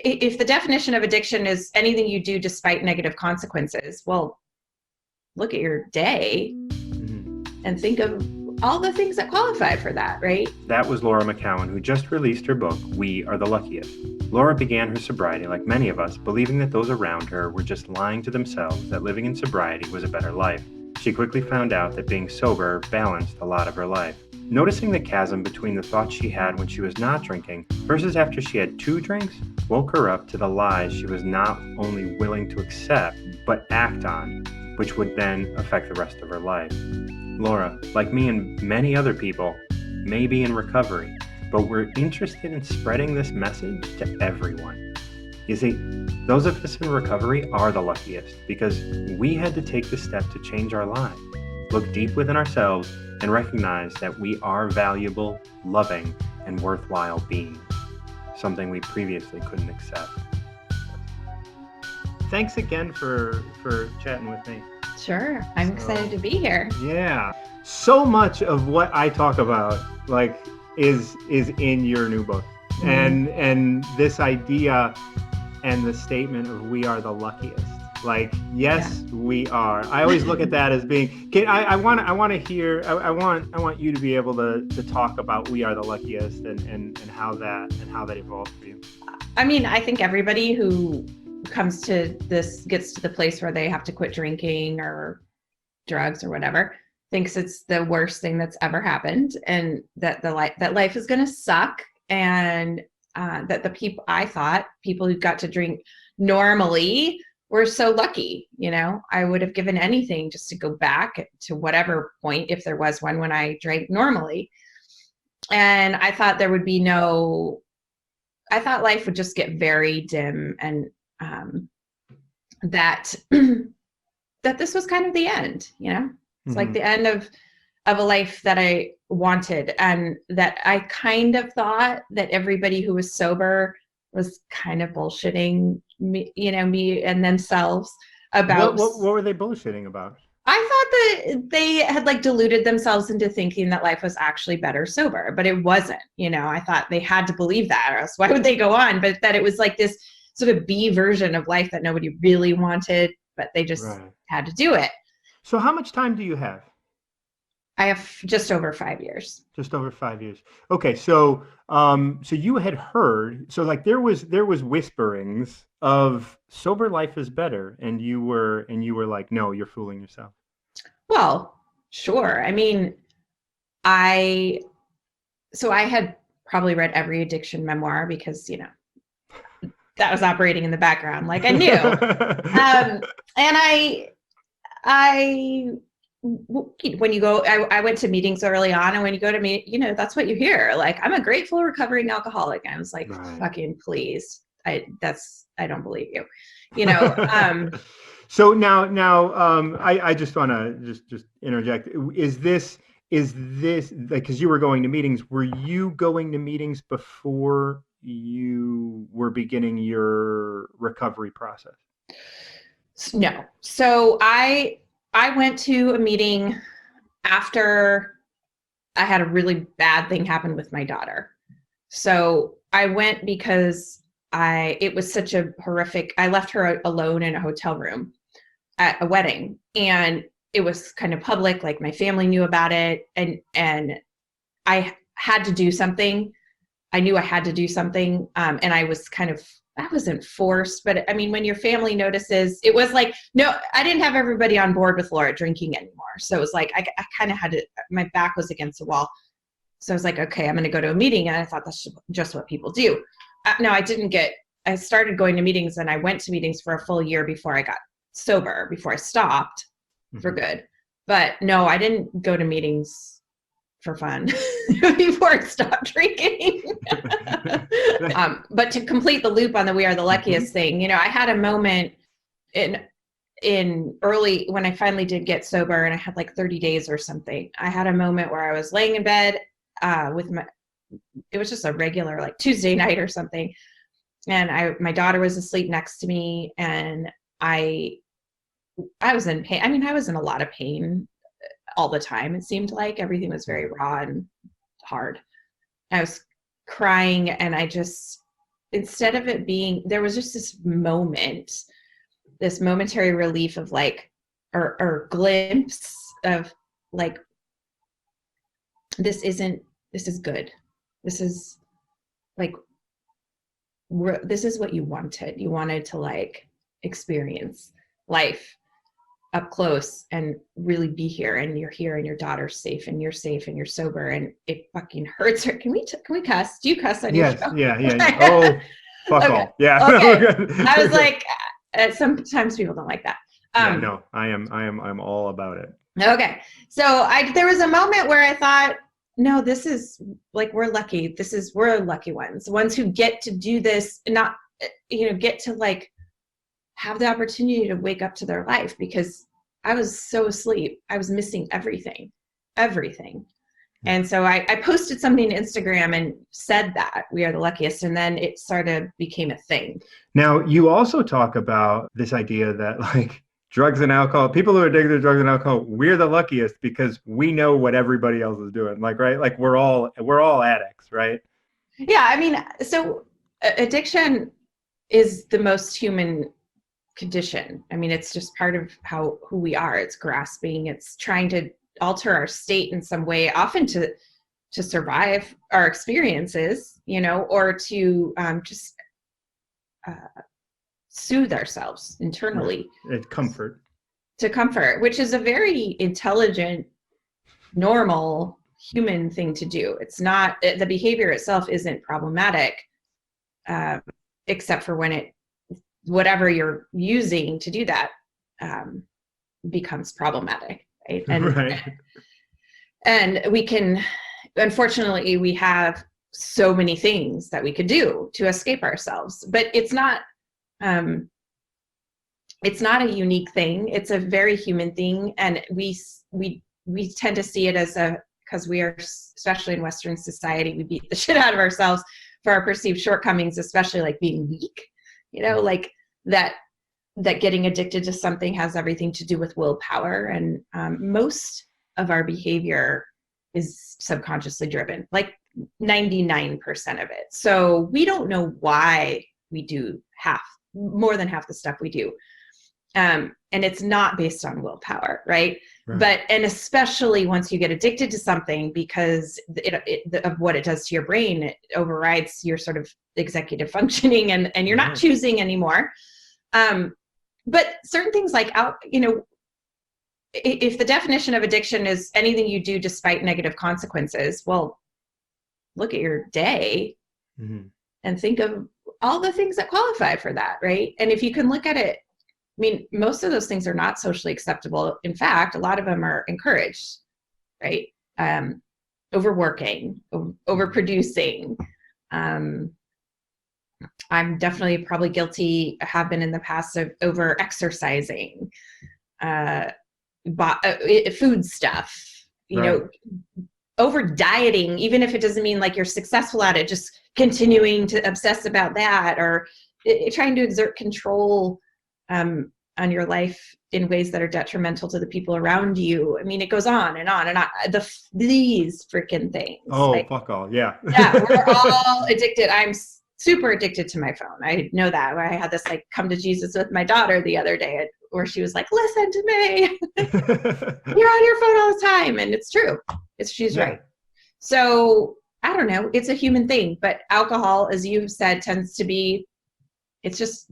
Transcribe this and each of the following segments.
if the definition of addiction is anything you do despite negative consequences, well, look at your day and think of all the things that qualify for that, right? That was Laura McKowen, who just released her book, We Are the Luckiest. Laura began her sobriety, like many of us, believing that those around her were just lying to themselves that living in sobriety was a better life. She quickly found out that being sober balanced a lot of her life. Noticing the chasm between the thoughts she had when she was not drinking versus after she had 2 drinks woke her up to the lies she was not only willing to accept, but act on, which would then affect the rest of her life. Laura, like me and many other people, may be in recovery, but we're interested in spreading this message to everyone. You see, those of us in recovery are the luckiest because we had to take the step to change our lives, look deep within ourselves, and recognize that we are valuable, loving, and worthwhile beings, something we previously couldn't accept. Thanks again for chatting with me. Sure. I'm excited to be here. Yeah. So much of what I talk about, like, is in your new book. And this idea and the statement of we are the luckiest. Like, yes, we are. I always look at that as being, I want you to be able to talk about we are the luckiest and how that evolved for you. I mean, I think everybody who comes to this, gets to the place where they have to quit drinking or drugs or whatever, thinks it's the worst thing that's ever happened, and that life is going to suck, and that people who got to drink normally were so lucky. I would have given anything just to go back to whatever point, if there was one, when I drank normally. And I thought I thought life would just get very dim, and that this was kind of the end. It's like the end of a life that I wanted, and that I kind of thought that everybody who was sober was kind of bullshitting me, me and themselves about. What were they bullshitting about? I thought that they had deluded themselves into thinking that life was actually better sober, but it wasn't. I thought they had to believe that, or else why would they go on? But that it was like this sort of B version of life that nobody really wanted, but they just had to do it. So how much time do you have? I have just over 5 years. Just over 5 years. Okay, so so you had heard, so there was whisperings of sober life is better, and you were like, no, you're fooling yourself. Well, sure. I mean, I had probably read every addiction memoir because that was operating in the background, like I knew. And when you go, I went to meetings early on, and when you go to meet, that's what you hear. Like, I'm a grateful recovering alcoholic. And I was like, fucking please. I don't believe you, So now, I just want to just interject. Is this like, cause you were going to meetings, were you going to meetings before you were beginning your recovery process? No. So I went to a meeting after I had a really bad thing happen with my daughter. So I went because it was such a horrific, I left her alone in a hotel room at a wedding, and it was kind of public, like my family knew about it, and I had to do something. I knew I had to do something. And I wasn't forced, but I mean, when your family notices, it was like, no, I didn't have everybody on board with Laura drinking anymore. So it was like, I kind of had to, my back was against the wall. So I was like, okay, I'm going to go to a meeting. And I thought that's just what people do. No, I started going to meetings, and I went to meetings for a full year before I got sober, before I stopped for good. But no, I didn't go to meetings for fun before I stopped drinking. But to complete the loop on the We Are the Luckiest thing, I had a moment in early, when I finally did get sober, and I had 30 days or something. I had a moment where I was laying in bed it was just a regular Tuesday night or something. And my daughter was asleep next to me, and I was in pain. I mean, I was in a lot of pain all the time. It seemed like everything was very raw and hard. I was crying, and instead of it being, there was just this momentary relief of like, or glimpse of like, this is good. This is like, this is what you wanted. You wanted to like experience life up close and really be here, and you're here, and your daughter's safe, and you're sober, and it fucking hurts her. Can we cuss? Do you cuss on your show? Yeah. Oh, fuck Okay. all. Yeah. Okay. I was like, sometimes people don't like that. No, I'm all about it. Okay. So there was a moment where I thought, no, this is like, we're lucky. We're lucky ones who get to do this, and not, get to like have the opportunity to wake up to their life, because I was so asleep. I was missing everything. And so I posted something to Instagram and said that we are the luckiest. And then it sort of became a thing. Now, you also talk about this idea that like drugs and alcohol, people who are addicted to drugs and alcohol, we're the luckiest because we know what everybody else is doing. Like, right? Like we're all addicts, right? Yeah. I mean, so addiction is the most human condition. I mean, it's just part of who we are. It's grasping, it's trying to alter our state in some way, often to survive our experiences, or to just soothe ourselves internally. It's comfort. To comfort, which is a very intelligent, normal human thing to do. It's not, the behavior itself isn't problematic, except for when whatever you're using to do that becomes problematic, right? And, right. And unfortunately, we have so many things that we could do to escape ourselves, but it's not a unique thing. It's a very human thing. And we tend to see it as because we are, especially in Western society, we beat the shit out of ourselves for our perceived shortcomings, especially like being weak, like that getting addicted to something has everything to do with willpower. And most of our behavior is subconsciously driven, like 99% of it. So we don't know why we do more than half the stuff we do. And it's not based on willpower, right? But, and especially once you get addicted to something, because of what it does to your brain, it overrides your sort of executive functioning, and you're not choosing anymore. But certain things like if the definition of addiction is anything you do despite negative consequences, well, look at your day and think of all the things that qualify for that, right? And if you can look at it, I mean, most of those things are not socially acceptable. In fact, a lot of them are encouraged, right? Overworking, overproducing. I'm definitely probably guilty, have been in the past, of over exercising, food stuff, over dieting, even if it doesn't mean like you're successful at it, just continuing to obsess about that, or trying to exert control on your life in ways that are detrimental to the people around you. I mean, it goes on and on and on. These freaking things. Oh, fuck all. Yeah. Yeah, we're all addicted. I'm super addicted to my phone. I know that. I had this like come to Jesus with my daughter the other day, where she was like, listen to me. You're on your phone all the time. And it's true. She's right. So I don't know. It's a human thing. But alcohol, as you've said, tends to be, it's just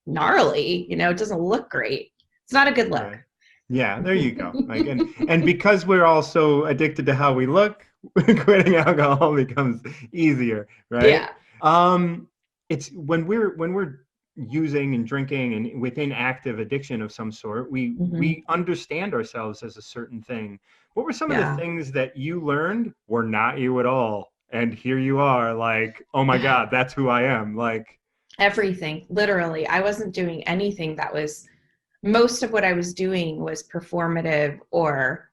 gnarly. It doesn't look great. It's not a good look. Right. Yeah, there you go. Like, and because we're all so addicted to how we look, quitting alcohol becomes easier, right? Yeah. It's when we're using and drinking and within active addiction of some sort, we understand ourselves as a certain thing. What were some of the things that you learned were not you at all, and here you are, like, oh my God, that's who I am? Like everything, literally. I wasn't doing anything that was, most of what I was doing was performative or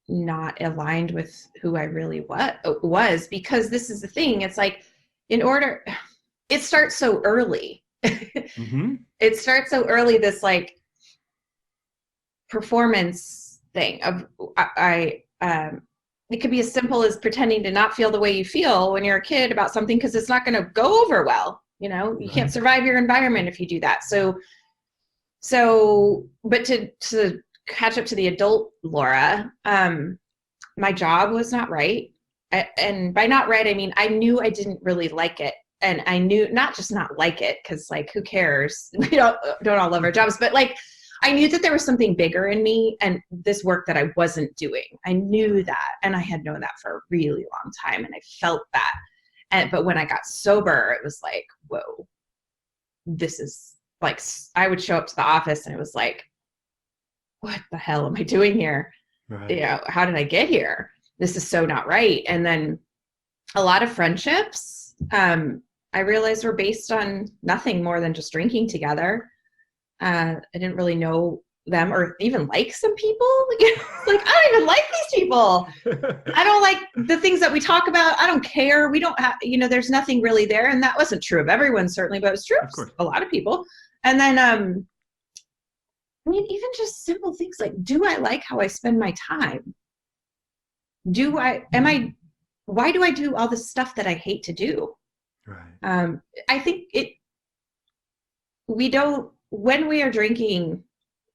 not aligned with who I really was, because this is the thing. It's like, it starts so early. It starts so early, this like performance thing of it could be as simple as pretending to not feel the way you feel when you're a kid about something, because it's not going to go over well. You know, you can't survive your environment if you do that. But to catch up to the adult Laura, my job was not right. And by not right, I mean, I knew I didn't really like it. And I knew not just not like it, because like, who cares? We don't all love our jobs, but like, I knew that there was something bigger in me and this work that I wasn't doing. I knew that. And I had known that for a really long time. And I felt that. But when I got sober, it was like, whoa, this is like, I would show up to the office and it was like, what the hell am I doing here? Right. You know, how did I get here? This is so not right. And then a lot of friendships, I realized were based on nothing more than just drinking together. I didn't really know them or even like some people. Like, I don't even like these people. I don't like the things that we talk about. I don't care. We don't have, there's nothing really there. And that wasn't true of everyone, certainly, but it was true of a lot of people. And then, I mean, even just simple things like, do I like how I spend my time? Why do I do all the stuff that I hate to do? Right. I think when we are drinking,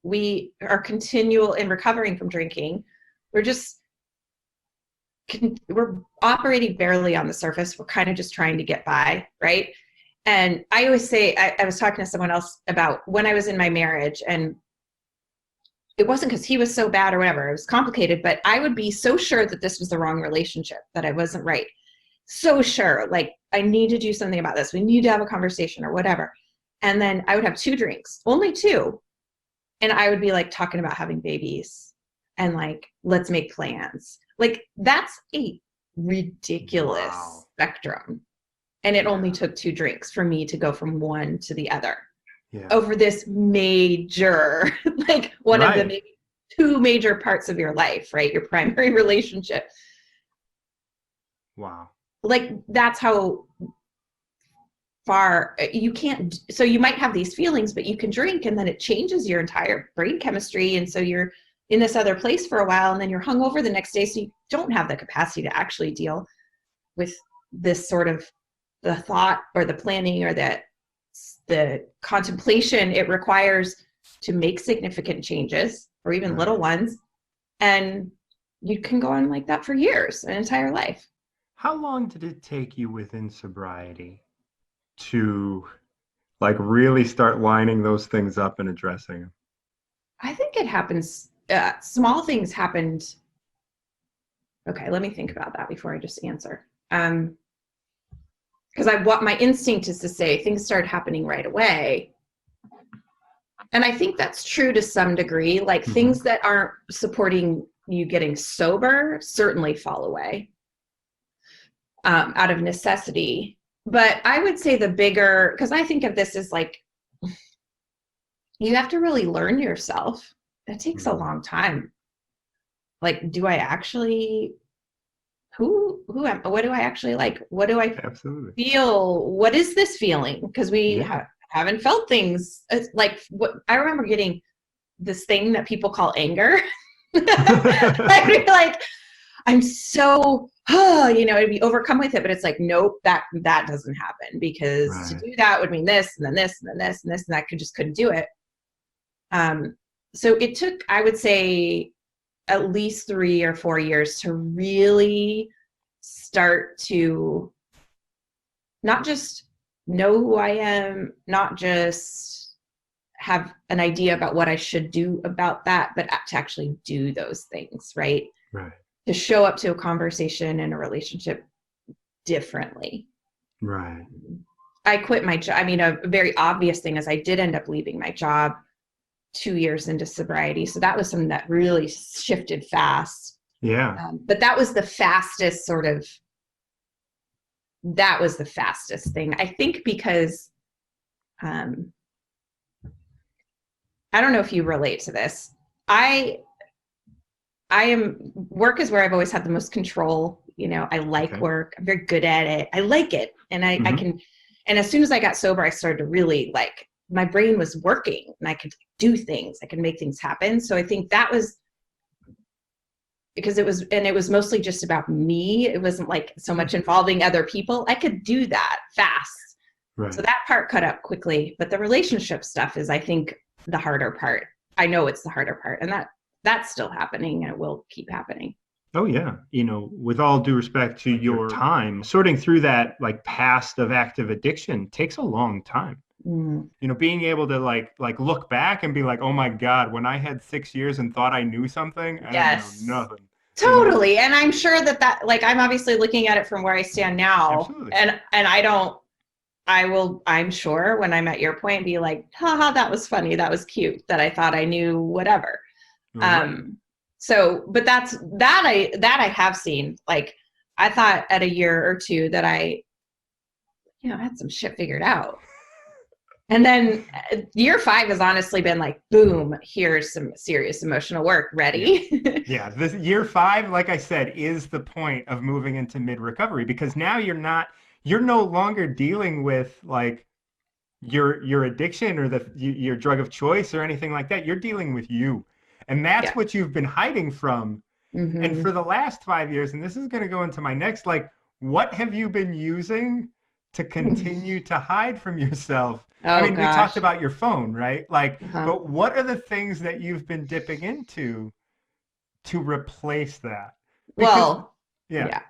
we are continual in recovering from drinking. We're operating barely on the surface. We're kind of just trying to get by, right? And I always say, I was talking to someone else about when I was in my marriage, and it wasn't because he was so bad or whatever. It was complicated, but I would be so sure that this was the wrong relationship, that I wasn't right. So sure, like, I need to do something about this. We need to have a conversation or whatever. And then I would have 2 drinks, only 2. And I would be like talking about having babies and like, let's make plans. Like, that's a ridiculous spectrum. And it only took 2 drinks for me to go from one to the other over this major, like one of the maybe 2 major parts of your life, right? Your primary relationship. Wow. Like, that's how far you can't. So you might have these feelings, but you can drink and then it changes your entire brain chemistry. And so you're in this other place for a while and then you're hungover the next day. So you don't have the capacity to actually deal with this sort of the thought or the planning or the contemplation it requires to make significant changes or even little ones. And you can go on like that for years, an entire life. How long did it take you within sobriety to like really start lining those things up and addressing them? I think it happens. Small things happened. Okay, let me think about that before I just answer. Because my instinct is to say things started happening right away. And I think that's true to some degree. Like, things that aren't supporting you getting sober certainly fall away out of necessity. But I would say the bigger, because I think of this as like, you have to really learn yourself. That takes a long time. Like, do I actually, who am, what do I actually like? What do I feel? What is this feeling? Because we haven't felt things. It's like, what I remember getting this thing that people call anger. I'd be like, I'm so, I'd be overcome with it, but it's like, nope, that doesn't happen, because to do that would mean this, and then this, and then this, and this, and I couldn't do it. So it took, I would say, at least 3 or 4 years to really start to not just know who I am, not just have an idea about what I should do about that, but to actually do those things, right? Right. To show up to a conversation and a relationship differently. Right. I quit my job. I mean, a very obvious thing is I did end up leaving my job 2 years into sobriety. So that was something that really shifted fast. Yeah. But that was the fastest thing. I think because, I don't know if you relate to this. Work is where I've always had the most control. I like work. I'm very good at it. I like it. And I can, and as soon as I got sober, I started to really like, my brain was working and I could do things. I could make things happen. So I think that was because it was mostly just about me. It wasn't like so much involving other people. I could do that fast. Right. So that part cut up quickly, but the relationship stuff is, I think, the harder part. I know it's the harder part, and that's still happening, and it will keep happening. Oh yeah. With all due respect to your time, sorting through that like past of active addiction takes a long time. Mm. Being able to like look back and be like, oh my God, when I had 6 years and thought I knew something, I didn't know nothing. Totally. And I'm sure that like, I'm obviously looking at it from where I stand now. Absolutely. And I'm sure when I'm at your point, be like, haha, that was funny. That was cute that I thought I knew whatever. Right. So, but that I have seen. Like, I thought at a year or two that I had some shit figured out. And then year 5 has honestly been like, boom, here's some serious emotional work. Ready? Yeah. This year 5, like I said, is the point of moving into mid-recovery, because now you're no longer dealing with like your addiction or your drug of choice or anything like that. You're dealing with you. And that's what you've been hiding from. Mm-hmm. And for the last 5 years, and this is going to go into my next, like, what have you been using to continue to hide from yourself? Oh, I mean, we gosh. talked about your phone, right? Like, but what are the things that you've been dipping into to replace that? Because, yeah.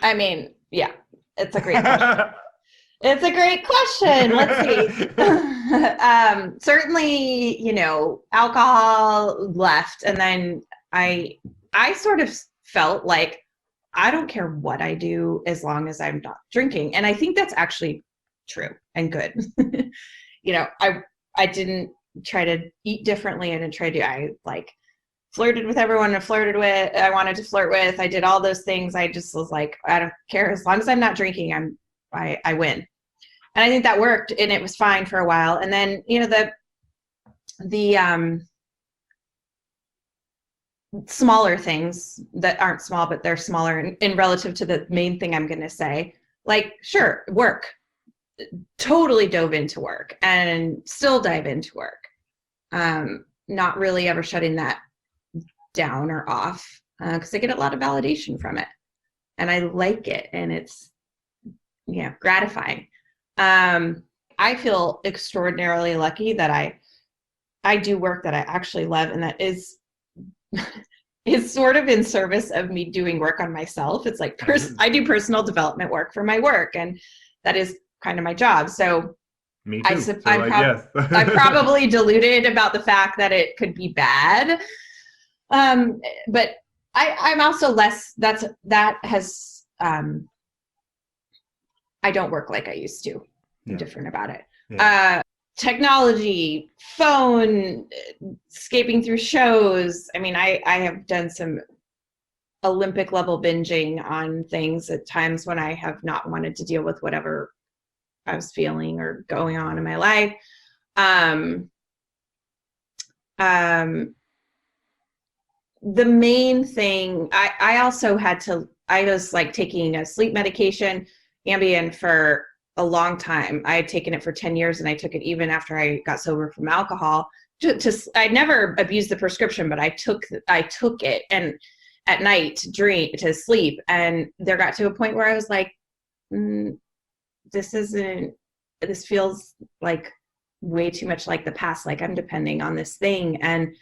I mean, yeah, it's a great question. It's a great question. Let's see. Certainly, alcohol left. And then I sort of felt like, I don't care what I do as long as I'm not drinking. And I think that's actually true and good. I didn't try to eat differently. I like flirted with everyone I wanted to flirt with. I did all those things. I just was like, I don't care. As long as I'm not drinking, I win. And I think that worked, and it was fine for a while. And then, the smaller things that aren't small, but they're smaller in relative to the main thing I'm going to say, like, sure, work, totally dove into work and still dive into work. Not really ever shutting that down or off, because I get a lot of validation from it, and I like it, and it's gratifying. I feel extraordinarily lucky that I do work that I actually love, and that is sort of in service of me doing work on myself. It's like I do personal development work for my work, and that is kind of my job. So me too. I'm probably deluded about the fact that it could be bad. But I'm also less, I don't work like I used to. I'm different about it. Yeah. Technology, phone, escaping through shows. I mean, I have done some Olympic level binging on things at times when I have not wanted to deal with whatever I was feeling or going on in my life. The main thing, I was like taking a sleep medication, Ambien, for a long time. I had taken it for 10 years, and I took it even after I got sober from alcohol. I never abused the prescription, but I took it, and at night to sleep. And there got to a point where I was like, this feels like way too much like the past. Like, I'm depending on this thing. And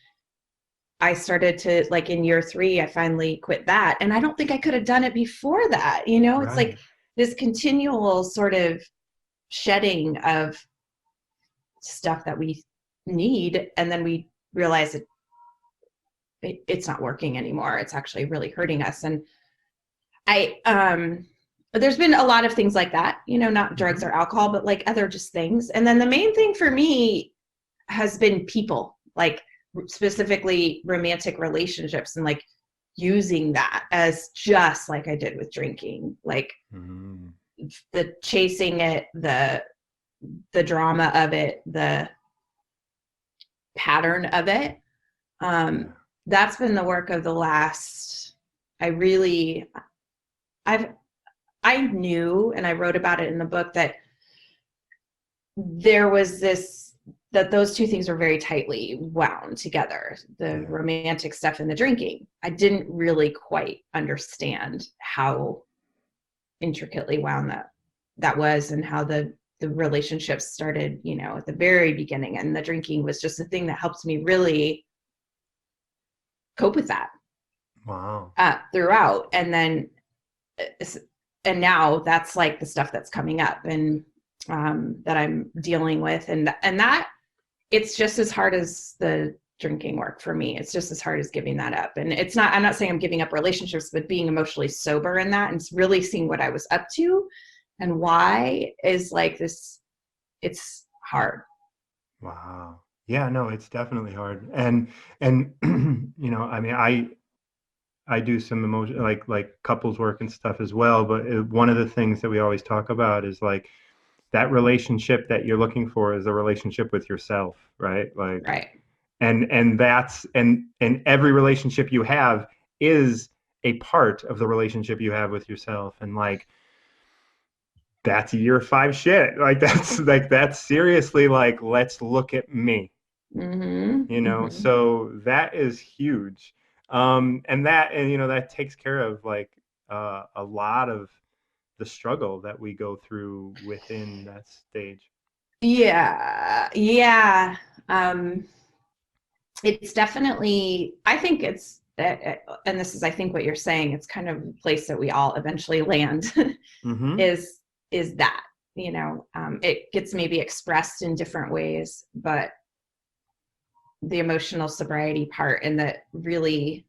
I started to, like, in year 3, I finally quit that. And I don't think I could have done it before that. It's like this continual sort of shedding of stuff that we need. And then we realize it's not working anymore. It's actually really hurting us. And there's been a lot of things like that, not drugs or alcohol, but like other just things. And then the main thing for me has been people, like specifically romantic relationships, and like using that as just like I did with drinking, like the chasing it, the drama of it, the pattern of it. That's been the work of the last, I knew, and I wrote about it in the book, that there was this that those two things were very tightly wound together, the Yeah. romantic stuff and the drinking. I didn't really quite understand how intricately wound that was, and how the relationships started, at the very beginning. And the drinking was just the thing that helped me really cope with that Wow. throughout. And then, now that's like the stuff that's coming up, and that I'm dealing with. And that it's just as hard as the drinking work for me. It's just as hard as giving that up. And I'm not saying I'm giving up relationships, but being emotionally sober in that, and really seeing what I was up to and why, is like this, it's hard. Wow. Yeah, no, it's definitely hard. And I mean, I do some emotion, like couples work and stuff as well, but one of the things that we always talk about is like that relationship that you're looking for is a relationship with yourself, right? Like, Right. and that's and every relationship you have is a part of the relationship you have with yourself. And like, that's year 5 shit. Like that's seriously like, let's look at me, Mm-hmm. Mm-hmm. So that is huge. And that takes care of like a lot of the struggle that we go through within that stage. Yeah. Yeah. Um, it's definitely, I think it's, and this is, I think what you're saying, it's kind of a place that we all eventually land. Mm-hmm. is that, it gets maybe expressed in different ways, but the emotional sobriety part, and that really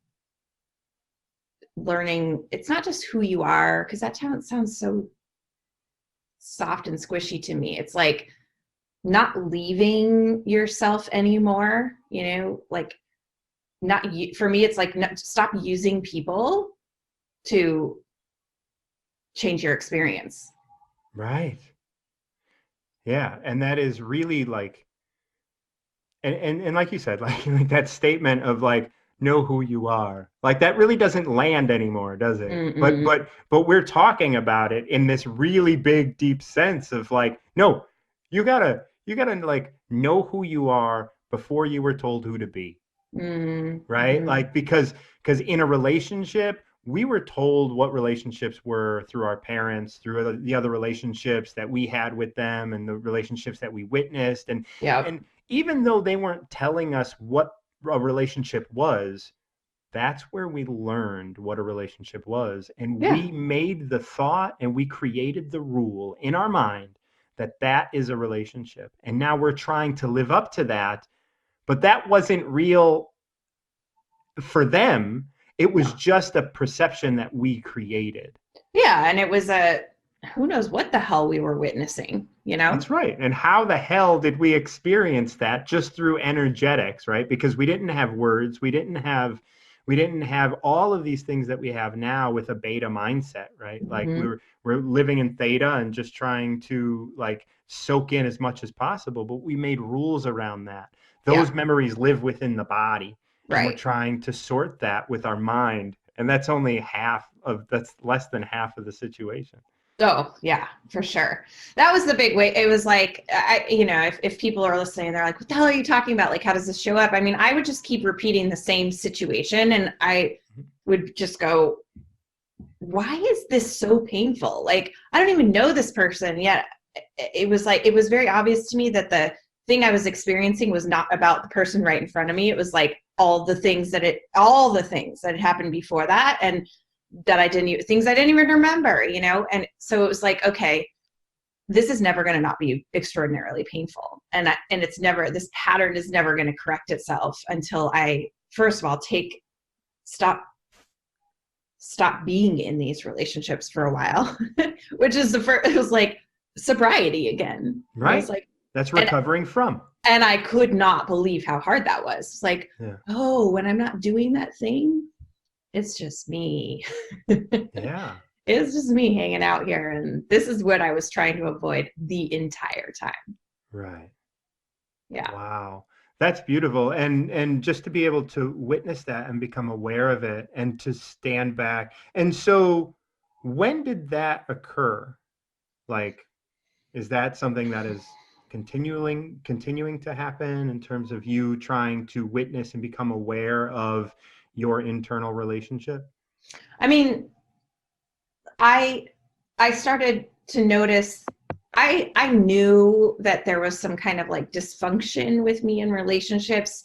learning, it's not just who you are, because that sounds so soft and squishy to me. It's like not leaving yourself anymore, like, not for me, it's like, stop using people to change your experience. Right. Yeah. And that is really like, and like you said, like that statement of like, know who you are, like that really doesn't land anymore, does it? But Mm-mm. we're talking about it in this really big, deep sense of like, no, you gotta like know who you are before you were told who to be. Right? Mm-hmm. Like, because in a relationship, we were told what relationships were through our parents, through the other relationships that we had with them, and the relationships that we witnessed. Yep. And even though they weren't telling us what a relationship was, that's where we learned what a relationship was. And Yeah. we made the thought and we created the rule in our mind that that is a relationship. And now we're trying to live up to that, but that wasn't real for them. It was No. just a perception that we created. Yeah. And it was who knows what the hell we were witnessing, That's right. And how the hell did we experience that? Just through energetics, right? Because we didn't have words, we didn't have all of these things that we have now with a beta mindset, right? Like Mm-hmm. we're living in theta and just trying to like soak in as much as possible, but we made rules around that. Yeah. Those memories live within the body, and we're Right. trying to sort that with our mind. And that's less than half of the situation. Oh, yeah, for sure. That was the big way. It was like, if people are listening, they're like, what the hell are you talking about? Like, how does this show up? I mean, I would just keep repeating the same situation, and I would just go, why is this so painful? Like, I don't even know this person yet. It was like, it was very obvious to me that the thing I was experiencing was not about the person right in front of me. It was like all the things that had happened before that. And that things I didn't even remember, And so it was like, okay, this is never going to not be extraordinarily painful. And this pattern is never going to correct itself until I, first of all, stop being in these relationships for a while, which is it was like sobriety again. I was Right. like, That's and recovering from. I could not believe how hard that was. It's like, Yeah. oh, when I'm not doing that thing, it's just me. Yeah. It's just me hanging out here. And this is what I was trying to avoid the entire time. Right. Yeah. Wow. That's beautiful. And just to be able to witness that and become aware of it and to stand back. And so when did that occur? Like, is that something that is continuing to happen in terms of you trying to witness and become aware of your internal relationship? I mean, I started to notice, I knew that there was some kind of like dysfunction with me in relationships,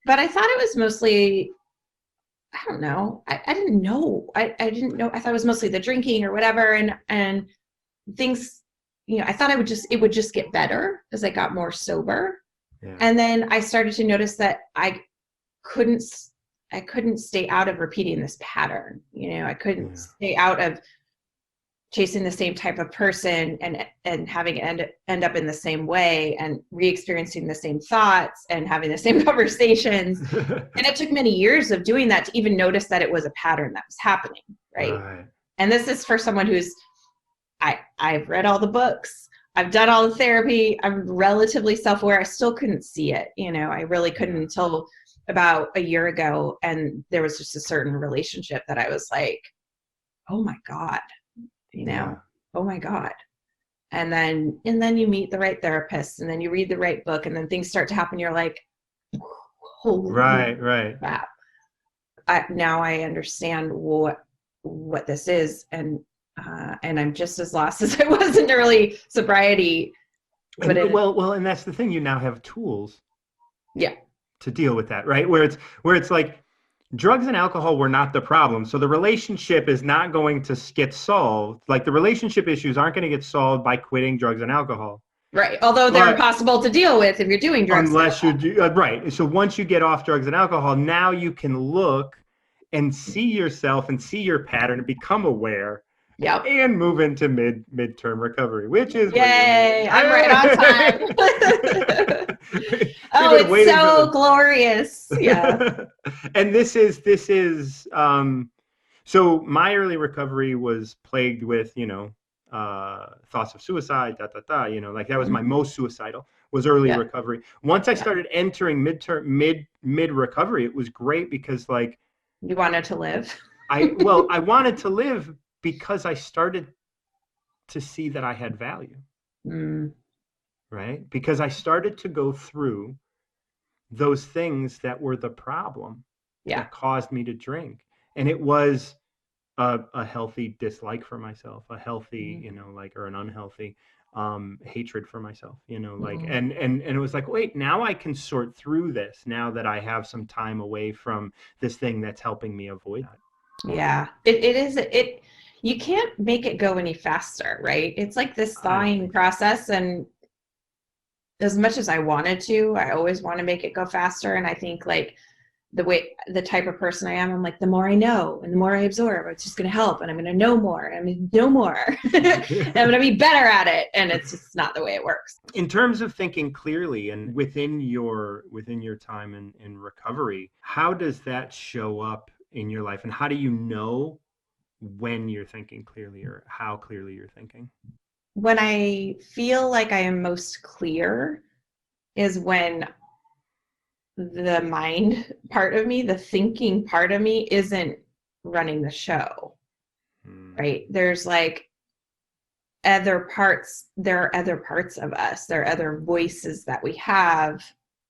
but I thought it was mostly, I don't know. I didn't know. I didn't know. I thought it was mostly the drinking or whatever. And things, I thought it would just get better as I got more sober. Yeah. And then I started to notice that I couldn't stay out of repeating this pattern. I couldn't stay out of chasing the same type of person and having it end up in the same way and re-experiencing the same thoughts and having the same conversations. And it took many years of doing that to even notice that it was a pattern that was happening. Right. And this is for someone who's, I've read all the books. I've done all the therapy. I'm relatively self-aware. I still couldn't see it. I really couldn't until about a year ago. And there was just a certain relationship that I was like, oh my God, oh my God. And then you meet the right therapist, and then you read the right book, and then things start to happen. You're like, holy crap. Now I understand what this is. And I'm just as lost as I was in early sobriety. But and that's the thing. You now have tools. Yeah. To deal with that, right? Where it's like drugs and alcohol were not the problem. So the relationship is not going to get solved. Like the relationship issues aren't going to get solved by quitting drugs and alcohol. Right. Although they're impossible to deal with if you're doing drugs. Unless you do, right. So once you get off drugs and alcohol, now you can look and see yourself and see your pattern and become aware. Yep. And move into midterm recovery, which is yay! I'm right on time. Oh, it's so glorious. Yeah. And this is so my early recovery was plagued with thoughts of suicide, like that was my most suicidal was early recovery. Once I started entering mid recovery, it was great because like you wanted to live. I wanted to live because I started to see that I had value. Right? Because I started to go through those things that were the problem that caused me to drink. And it was a healthy dislike for myself, a healthy, or an unhealthy hatred for myself, and it was like, wait, now I can sort through this now that I have some time away from this thing that's helping me avoid that. Yeah, it you can't make it go any faster, right? It's like this thawing process, and as much as I wanted to, I always want to make it go faster. And I think like the type of person I am, I'm like, the more I know and the more I absorb, it's just going to help, and I'm going to know more. I'm going to know more. And I'm going to be better at it. And it's just not the way it works. In terms of thinking clearly and within your time in recovery, how does that show up in your life, and how do you know when you're thinking clearly or how clearly you're thinking? When I feel like I am most clear is when the mind part of me, the thinking part of me, isn't running the show, right? There's like there are other parts of us. There are other voices that we have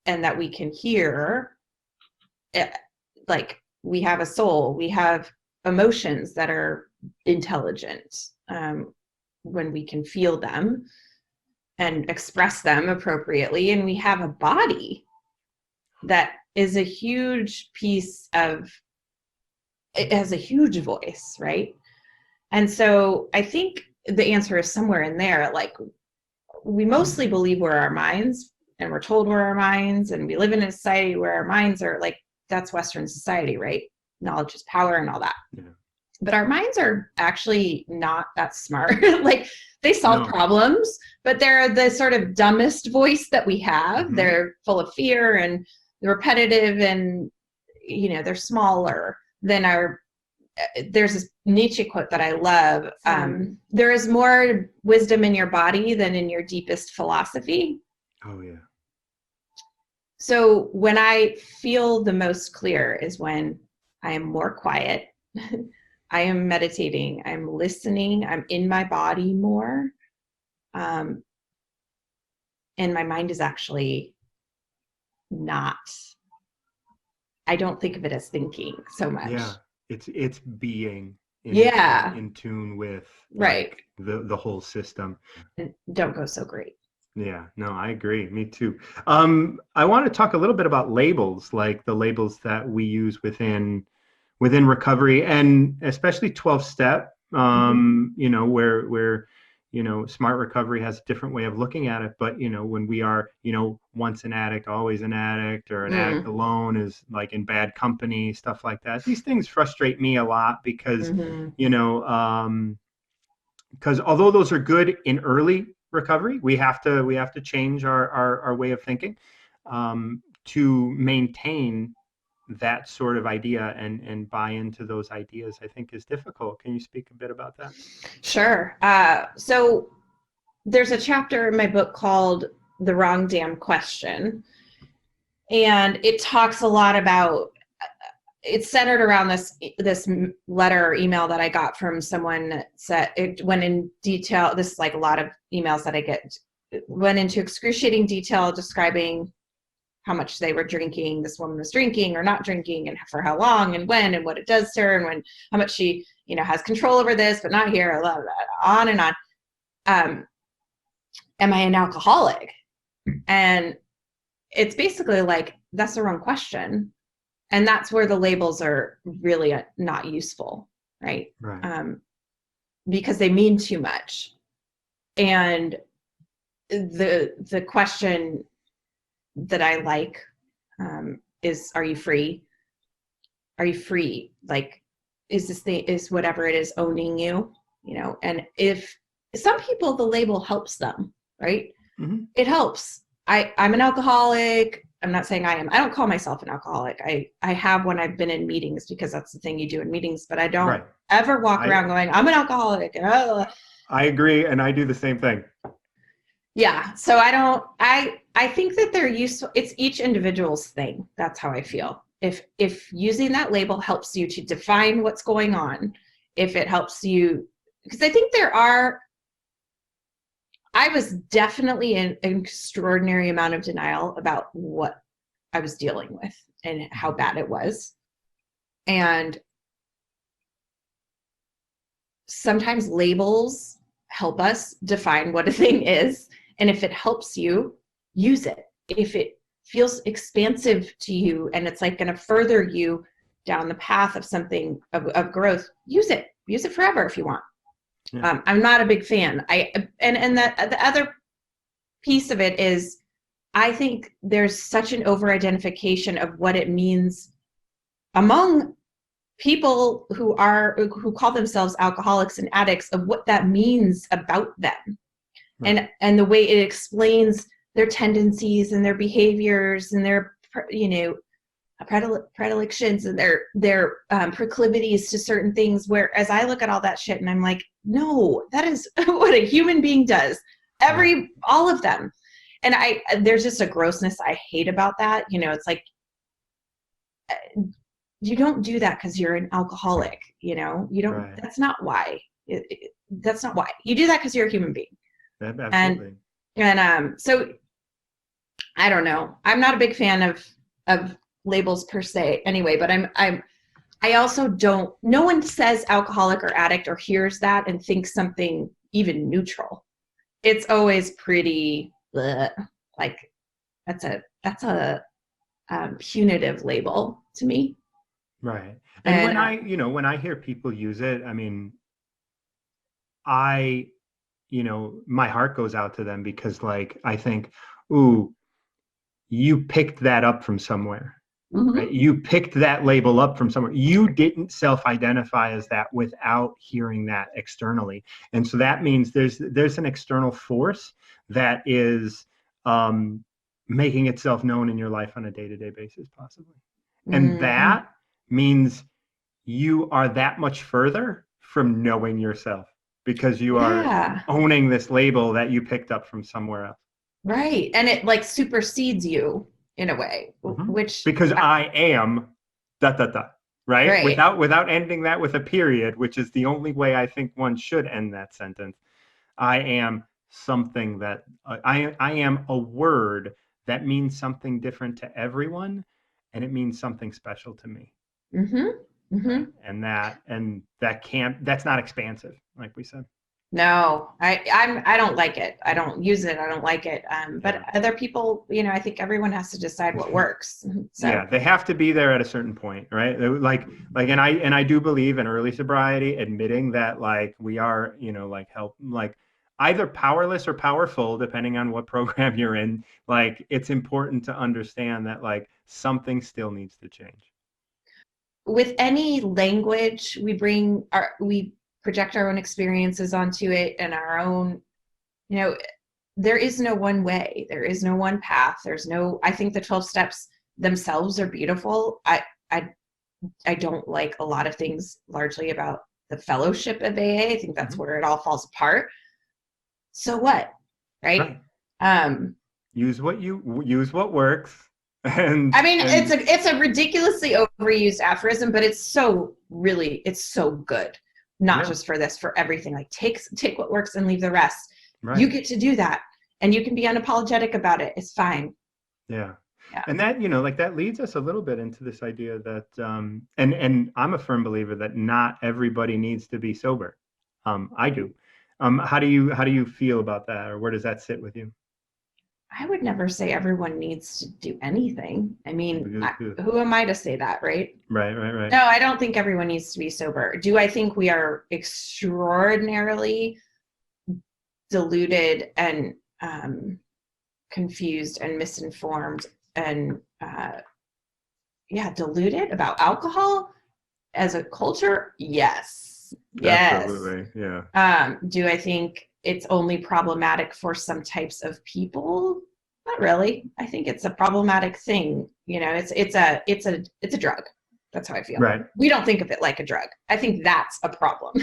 and that we can hear. Like we have a soul, we have emotions that are intelligent when we can feel them and express them appropriately. And we have a body that is a huge piece of, it has a huge voice, right? And so I think the answer is somewhere in there. Like we mostly believe we're our minds, and we're told we're our minds, and we live in a society where our minds are like, that's Western society, right? Knowledge is power and all that. Yeah. But our minds are actually not that smart. Like they solve problems, but they're the sort of dumbest voice that we have. They're full of fear and repetitive, and they're smaller than our. There's this Nietzsche quote that I love. There is more wisdom in your body than in your deepest philosophy. Oh yeah. So when I feel the most clear is when I am more quiet. I am meditating, I'm listening, I'm in my body more. and my mind is actually not, I don't think of it as thinking so much. Yeah. It's being in tune with right. like the whole system. And don't go so great. Yeah, no, I agree. Me too. I want to talk a little bit about labels, like the labels that we use within recovery, and especially 12 step. You know, where you know, smart recovery has a different way of looking at it. But you know, when we are, you know, once an addict, always an addict, or an addict alone is like in bad company, stuff like that. These things frustrate me a lot because, you know, because although those are good in early recovery, we have to change our way of thinking to maintain that sort of idea and buy into those ideas. I think is difficult. Can you speak a bit about that? Sure. So there's a chapter in my book called The Wrong Damn Question, and it talks a lot about, it's centered around this letter or email that I got from someone that said, it went in detail. This is like a lot of emails that I get, went into excruciating detail describing how much they were drinking, this woman was drinking or not drinking, and for how long and when and what it does to her, and when, how much she, you know, has control over this but not here, blah, blah, blah, on and on. Am I an alcoholic? And it's basically like, that's the wrong question. And that's where the labels are really not useful, right? Because they mean too much. And the question that I like is, are you free? Are you free? Like, is whatever it is owning you, you know? And if some people, the label helps them, right? It helps. I'm an alcoholic. I'm not saying I am. I don't call myself an alcoholic. I have when I've been in meetings, because that's the thing you do in meetings, but I don't ever walk around going, I'm an alcoholic. And, I agree. And I do the same thing. Yeah. So I think that they're useful. It's each individual's thing. That's how I feel. If using that label helps you to define what's going on, if it helps you, because I think I was definitely in an extraordinary amount of denial about what I was dealing with and how bad it was. And sometimes labels help us define what a thing is. And if it helps you, use it. If it feels expansive to you and it's like going to further you down the path of something of growth, use it. Use it forever if you want. Yeah. I'm not a big fan. And the other piece of it is, I think there's such an over-identification of what it means among people who call themselves alcoholics and addicts, of what that means about them, and the way it explains their tendencies and their behaviors and their, you know, predilections and their proclivities to certain things, whereas I look at all that shit and I'm like, no, that is what a human being does, all of them. And there's just a grossness I hate about that. You know, it's like, you don't do that because you're an alcoholic, you know, you don't, that's not why. That's not why. You do that because you're a human being. Absolutely. And so I don't know. I'm not a big fan of labels per se anyway, but I also don't, no one says alcoholic or addict or hears that and thinks something even neutral. It's always pretty like, that's a punitive label to me. Right. And when I hear people use it, I mean, my heart goes out to them, because like, I think, ooh, you picked that up from somewhere. Right? You picked that label up from somewhere. You didn't self-identify as that without hearing that externally. And so that means there's an external force that is making itself known in your life on a day-to-day basis, possibly. And that means you are that much further from knowing yourself, because you are owning this label that you picked up from somewhere else. Right. And it like supersedes you in a way, which, because I am ... right? Without ending that with a period, which is the only way I think one should end that sentence. I am something that I am a word that means something different to everyone, and it means something special to me. Mm-hmm. Mm-hmm. Right. And that's not expansive, like we said. No, I don't like it. I don't use it. I don't like it. But Yeah. other people, I think everyone has to decide what works. So Yeah, they have to be there at a certain point, right? And I do believe in early sobriety, admitting that like we are, like help, like either powerless or powerful, depending on what program you're in. Like it's important to understand that like something still needs to change. with any language, we project our own experiences onto it and our own, there is no one way. There is no one path. I think the 12 steps themselves are beautiful. I don't like a lot of things largely about the fellowship of AA. I think that's where it all falls apart. So what? Right? Use what works. And I mean, it's a ridiculously overused aphorism, but it's so good. Not just for this, for everything. Like take what works and leave the rest. Right. You get to do that, and you can be unapologetic about it. It's fine. Yeah. And that, like that leads us a little bit into this idea that, and I'm a firm believer that not everybody needs to be sober. I do. How do you feel about that, or where does that sit with you? I would never say everyone needs to do anything. I mean, who am I to say that, right? Right. No, I don't think everyone needs to be sober. Do I think we are extraordinarily deluded and confused and misinformed and deluded about alcohol as a culture? Yes. Absolutely. Yeah. Do I think it's only problematic for some types of people? Not really. I think it's a problematic thing. It's a drug. That's how I feel. Right. We don't think of it like a drug. I think that's a problem.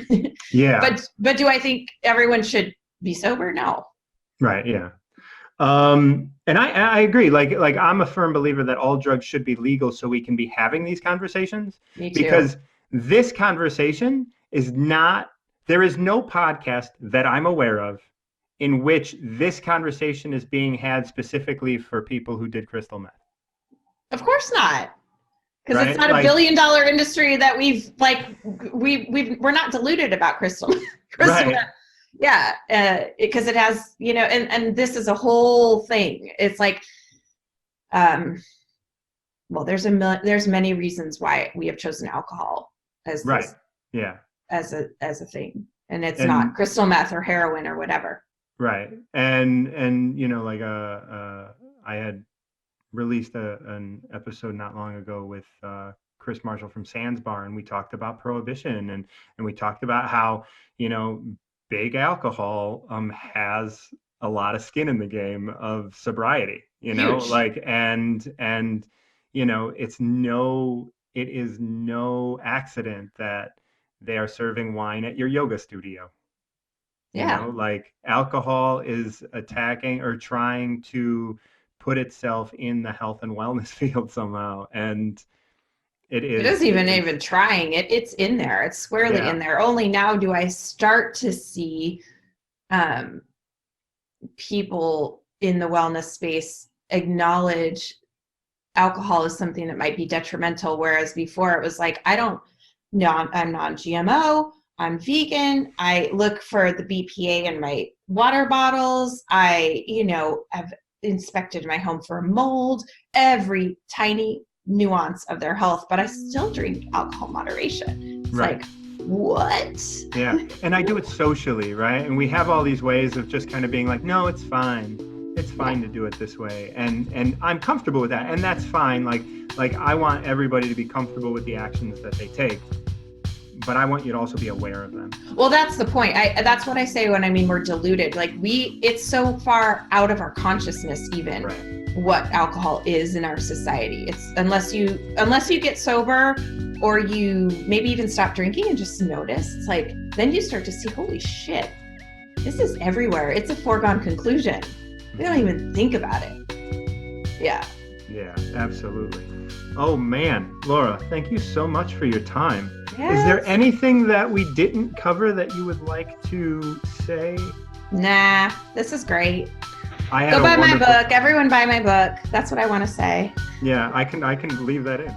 Yeah. But do I think everyone should be sober? No. Right. Yeah. And I agree. Like I'm a firm believer that all drugs should be legal so we can be having these conversations. Me too. Because this conversation there is no podcast that I'm aware of in which this conversation is being had specifically for people who did crystal meth. Of course not. Because it's not a $1 billion industry that we're not deluded about crystal meth. Yeah, because it has, and this is a whole thing. It's like, there's many reasons why we have chosen alcohol as as a thing, and it's not crystal meth or heroin or whatever. Right, and I had released an episode not long ago with Chris Marshall from Sands Bar, and we talked about prohibition, and we talked about how big alcohol has a lot of skin in the game of sobriety, Huge. It is no accident that they are serving wine at your yoga studio. Alcohol is attacking or trying to put itself in the health and wellness field somehow, and it isn't even trying it. It's in there. It's squarely in there. Only now do I start to see people in the wellness space acknowledge alcohol as something that might be detrimental, whereas before it was like, I'm non-GMO, I'm vegan, I look for the BPA in my water bottles, I have inspected my home for mold, every tiny nuance of their health, but I still drink alcohol moderation. It's like, what? Yeah. And I do it socially, right? And we have all these ways of just kind of being like, no, it's fine. It's fine to do it this way. And I'm comfortable with that. And that's fine. Like I want everybody to be comfortable with the actions that they take, but I want you to also be aware of them. Well, that's the point. That's what I say when I mean we're deluded. Like it's so far out of our consciousness even. What alcohol is in our society. It's unless you get sober or you maybe even stop drinking and just notice, it's like, then you start to see, holy shit, this is everywhere. It's a foregone conclusion. We don't even think about it. Yeah. Yeah, absolutely. Oh man, Laura, thank you so much for your time. Yes. Is there anything that we didn't cover that you would like to say? Nah, this is great. I had Go a buy my wonderful- book. Everyone buy my book. That's what I want to say. Yeah, I can leave that in.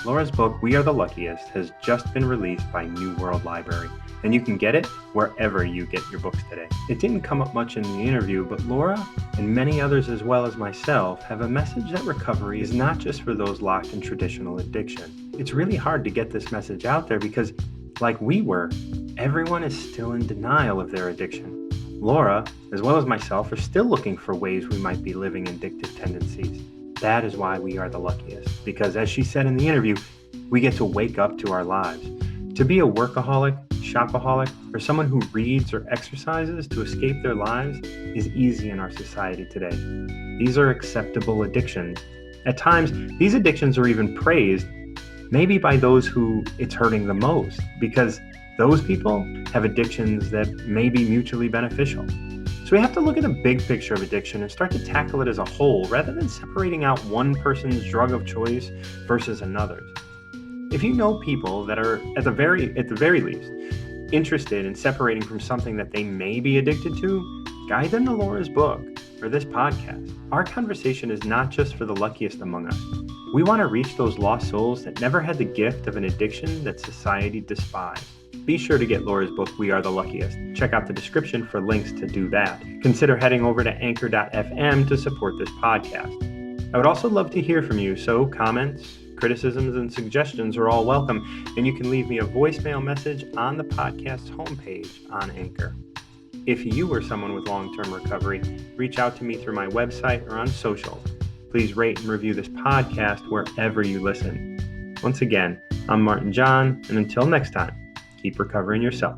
Laura's book, We Are the Luckiest, has just been released by New World Library, and you can get it wherever you get your books today. It didn't come up much in the interview, but Laura and many others as well as myself have a message that recovery is not just for those locked in traditional addiction. It's really hard to get this message out there because, like we were, everyone is still in denial of their addiction. Laura, as well as myself, are still looking for ways we might be living addictive tendencies. That is why we are the luckiest, because as she said in the interview, we get to wake up to our lives. To be a workaholic, shopaholic, or someone who reads or exercises to escape their lives is easy in our society today. These are acceptable addictions. At times, these addictions are even praised, maybe by those who it's hurting the most, because those people have addictions that may be mutually beneficial. So we have to look at the big picture of addiction and start to tackle it as a whole rather than separating out one person's drug of choice versus another's. If you know people that are at the very least interested in separating from something that they may be addicted to, guide them to Laura's book or this podcast. Our conversation is not just for the luckiest among us. We want to reach those lost souls that never had the gift of an addiction that society despised. Be sure to get Laura's book, We Are the Luckiest. Check out the description for links to do that. Consider heading over to anchor.fm to support this podcast. I would also love to hear from you, so comments, criticisms, and suggestions are all welcome, and you can leave me a voicemail message on the podcast's homepage on Anchor. If you or someone with long-term recovery, reach out to me through my website or on social. Please rate and review this podcast wherever you listen. Once again, I'm MartinJon, and until next time, keep recovering yourself.